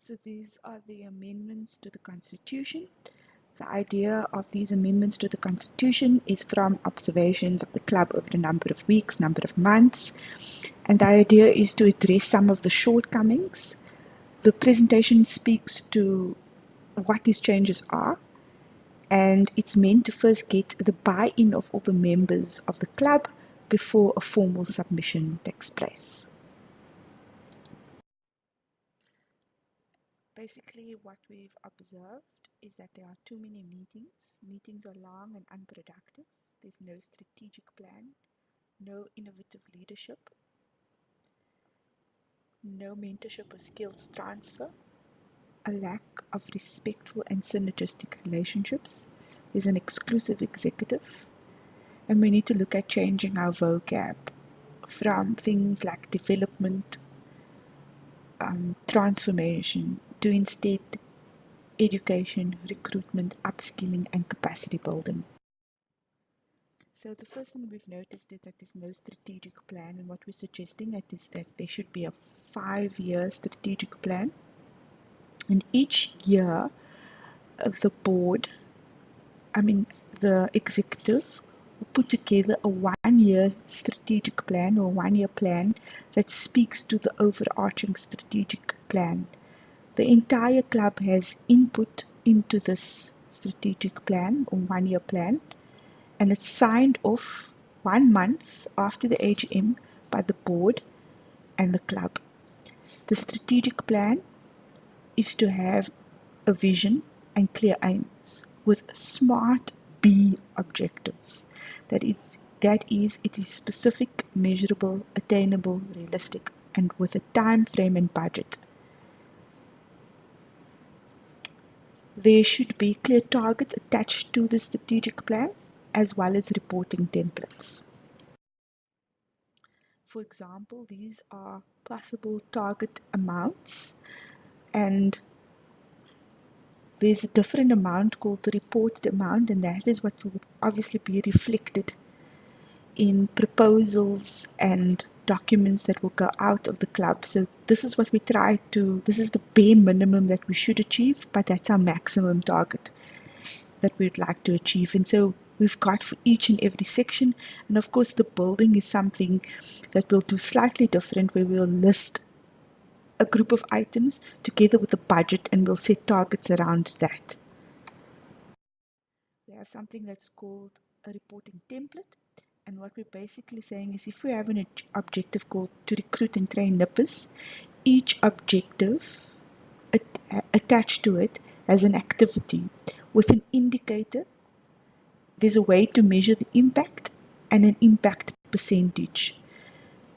So these are the amendments to the Constitution. The idea of these amendments to the Constitution is from observations of the club over a number of weeks, number of months, and the idea is to address some of the shortcomings. The presentation speaks to what these changes are, and it's meant to first get the buy-in of all the members of the club before a formal submission takes place. Basically, what we've observed is that there are too many meetings. Meetings are long and unproductive. There's no strategic plan, no innovative leadership, no mentorship or skills transfer, a lack of respectful and synergistic relationships. There's an exclusive executive, and we need to look at changing our vocab from things like development, transformation, to instead education, recruitment, upskilling, and capacity building. So the first thing we've noticed is that there's no strategic plan, and what we're suggesting is that there should be a 5-year strategic plan, and each year the board, the executive, will put together a 1-year strategic plan or 1-year plan that speaks to the overarching strategic plan. The entire club has input into this strategic plan or 1-year plan, and it's signed off 1 month after the AGM by the board and the club. The strategic plan is to have a vision and clear aims with smart B objectives. That is, it is specific, measurable, attainable, realistic, and with a time frame and budget. There should be clear targets attached to the strategic plan, as well as reporting templates. For example, these are possible target amounts, and there's a different amount called the reported amount, and that is what will obviously be reflected in proposals and documents that will go out of the club. So this is what we try to, this is the bare minimum that we should achieve, but that's our maximum target that we'd like to achieve. And so we've got for each and every section, and of course the building is something that we'll do slightly different, where we'll list a group of items together with a budget, and we'll set targets around that. We have something that's called a reporting template, and what we're basically saying is if we have an objective called to recruit and train nippers, each objective attached to it has an activity with an indicator. There's a way to measure the impact and an impact percentage.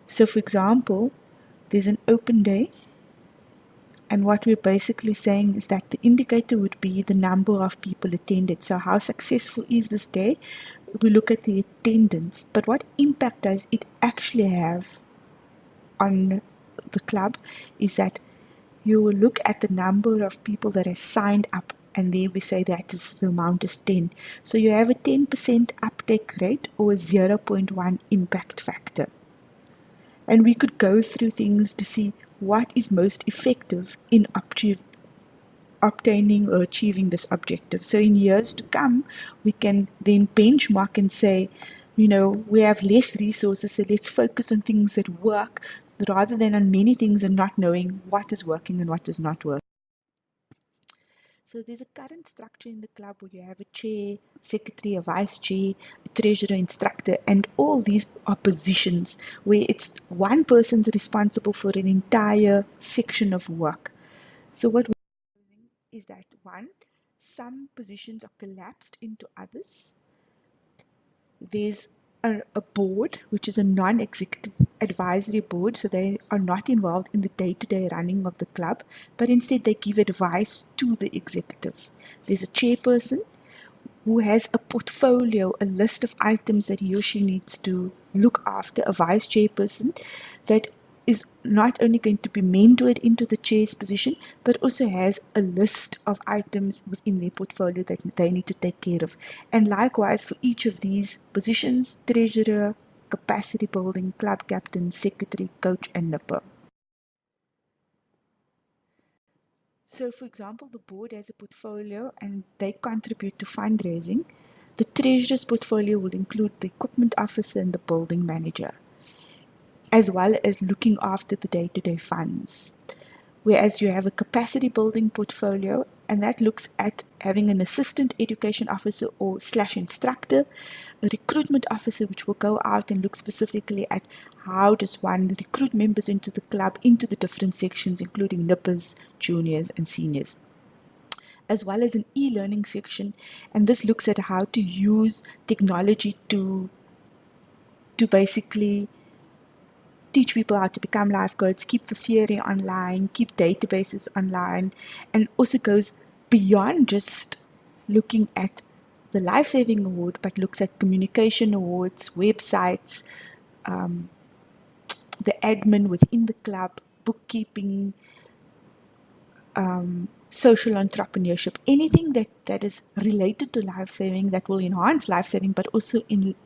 So for example, there's an open day, and what we're basically saying is that the indicator would be the number of people attended. So how successful is this day? We look at the attendance, but what impact does it actually have on the club is that you will look at the number of people that have signed up, and there we say that is the amount is 10. So you have a 10% uptake rate or a 0.1 impact factor. And we could go through things to see what is most effective in obtaining or achieving this objective. So in years to come, we can then benchmark and say, we have less resources, so let's focus on things that work rather than on many things and not knowing what is working and what is not working. So there's a current structure in the club where you have a chair, secretary, a vice chair, a treasurer, instructor, and all these are positions where it's one person's responsible for an entire section of work. So what we're proposing is that one, some positions are collapsed into others. There's a board, which is a non-executive advisory board, so they are not involved in the day-to-day running of the club, but instead they give advice to the executive. There's a chairperson who has a portfolio, a list of items that he or she needs to look after, a vice chairperson that is not only going to be mentored into the chair's position, but also has a list of items within their portfolio that they need to take care of. And likewise, for each of these positions, treasurer, capacity building, club captain, secretary, coach, and nipper. So, for example, the board has a portfolio and they contribute to fundraising. The treasurer's portfolio will include the equipment officer and the building manager, as well as looking after the day-to-day funds. Whereas you have a capacity building portfolio, and that looks at having an assistant education officer or slash instructor, a recruitment officer which will go out and look specifically at how does one recruit members into the club, into the different sections, including nippers, juniors, and seniors, as well as an e-learning section. And this looks at how to use technology to basically teach people how to become lifeguards, keep the theory online, keep databases online, and also goes beyond just looking at the life saving award, but looks at communication awards, websites, the admin within the club, bookkeeping, social entrepreneurship, anything that is related to life saving that will enhance life saving, but also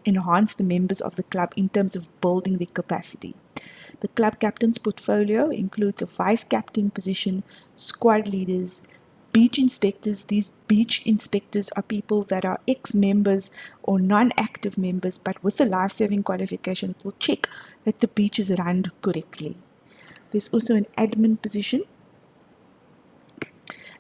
enhance the members of the club in terms of building their capacity. The club captain's portfolio includes a vice captain position, squad leaders, beach inspectors. These beach inspectors are people that are ex-members or non-active members, but with a life-saving qualification that will check that the beach is run correctly. There's also an admin position,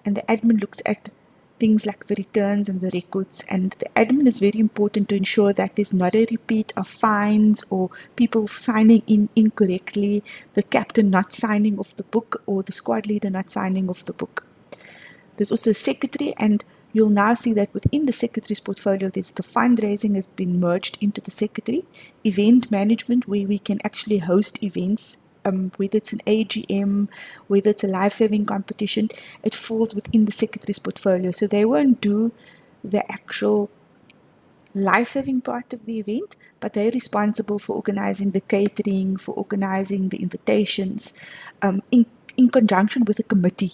and the admin looks at things like the returns and the records, and the admin is very important to ensure that there's not a repeat of fines or people signing in incorrectly, the captain not signing off the book or the squad leader not signing off the book. There's also a secretary, and you'll now see that within the secretary's portfolio, there's the fundraising has been merged into the secretary, event management, where we can actually host events, whether it's an AGM, whether it's a life-saving competition, it falls within the secretary's portfolio. So they won't do the actual life-saving part of the event, but they're responsible for organizing the catering, for organizing the invitations, in conjunction with a committee.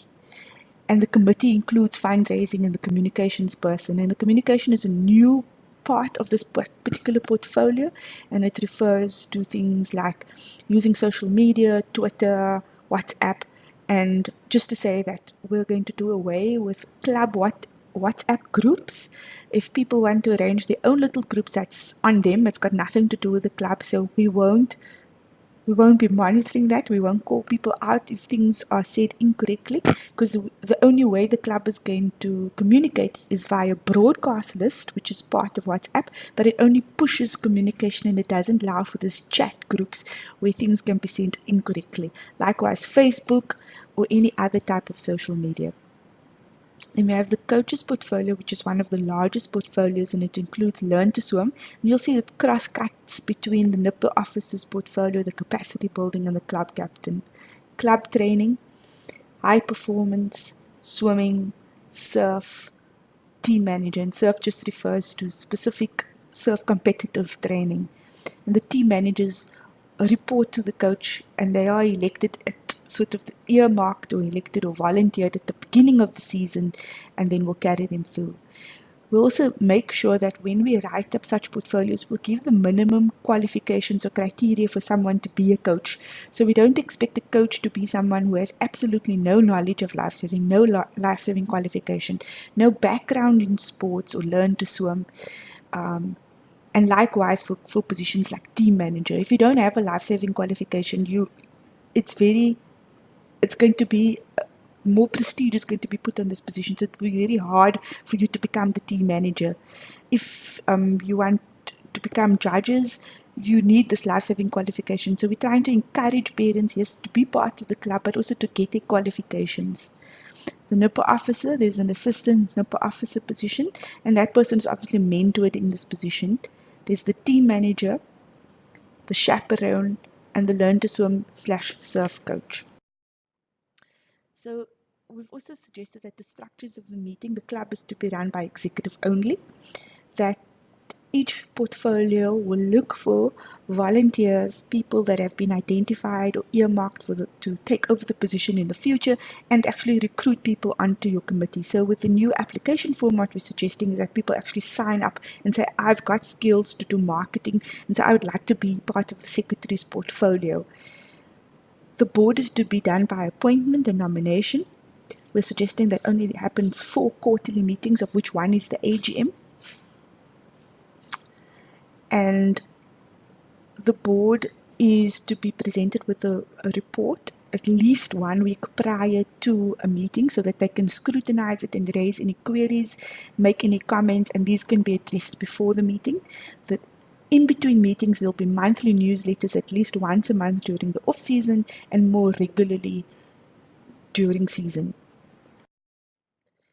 And the committee includes fundraising and the communications person. And the communication is a new part of this particular portfolio, and it refers to things like using social media, Twitter, WhatsApp. And just to say that we're going to do away with club WhatsApp groups. If people want to arrange their own little groups, that's on them. It's got nothing to do with the club, so we won't be monitoring that. We won't call people out if things are said incorrectly, because the only way the club is going to communicate is via broadcast list, which is part of WhatsApp, but it only pushes communication and it doesn't allow for this chat groups where things can be sent incorrectly. Likewise, Facebook or any other type of social media. Then we have the coaches portfolio, which is one of the largest portfolios, and it includes Learn to Swim. And you'll see that cross cuts between the nipper officers portfolio, the capacity building, and the club captain. Club training, high performance, swimming, surf, team manager, and surf just refers to specific surf competitive training. And the team managers report to the coach, and they are elected at sort of earmarked or elected or volunteered at the beginning of the season, and then we'll carry them through. We'll also make sure that when we write up such portfolios, we'll give the minimum qualifications or criteria for someone to be a coach. So we don't expect a coach to be someone who has absolutely no knowledge of life-saving, no life-saving qualification, no background in sports or learn to swim. And likewise for positions like team manager. If you don't have a life-saving qualification, it's going to be more prestige is going to be put on this position. So it will be very hard for you to become the team manager. If you want to become judges, you need this life-saving qualification. So we're trying to encourage parents, yes, to be part of the club, but also to get their qualifications. The nipper officer, there's an assistant nipper officer position, and that person is obviously mentored in this position. There's the team manager, the chaperone, and the learn to swim / surf coach. So we've also suggested that the structures of the meeting, the club is to be run by executive only, that each portfolio will look for volunteers, people that have been identified or earmarked to take over the position in the future, and actually recruit people onto your committee. So with the new application format, we're suggesting that people actually sign up and say, I've got skills to do marketing, and so I would like to be part of the secretary's portfolio. The board is to be done by appointment and nomination. we're suggesting that only happens 4 quarterly meetings, of which one is the AGM. And the board is to be presented with a report at least 1 week prior to a meeting so that they can scrutinize it and raise any queries, make any comments, and these can be addressed before the meeting. That in between meetings, there'll be monthly newsletters at least once a month during the off season and more regularly during season.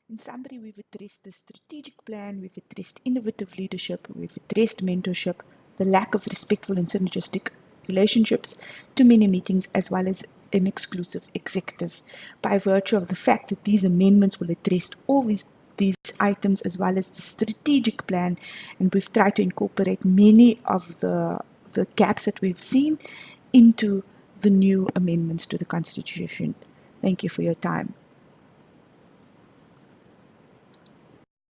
In summary, we've addressed the strategic plan, we've addressed innovative leadership, we've addressed mentorship, the lack of respectful and synergistic relationships, too many meetings, as well as an exclusive executive. By virtue of the fact that these amendments will address all these items as well as the strategic plan, and we've tried to incorporate many of the gaps that we've seen into the new amendments to the Constitution. Thank you for your time.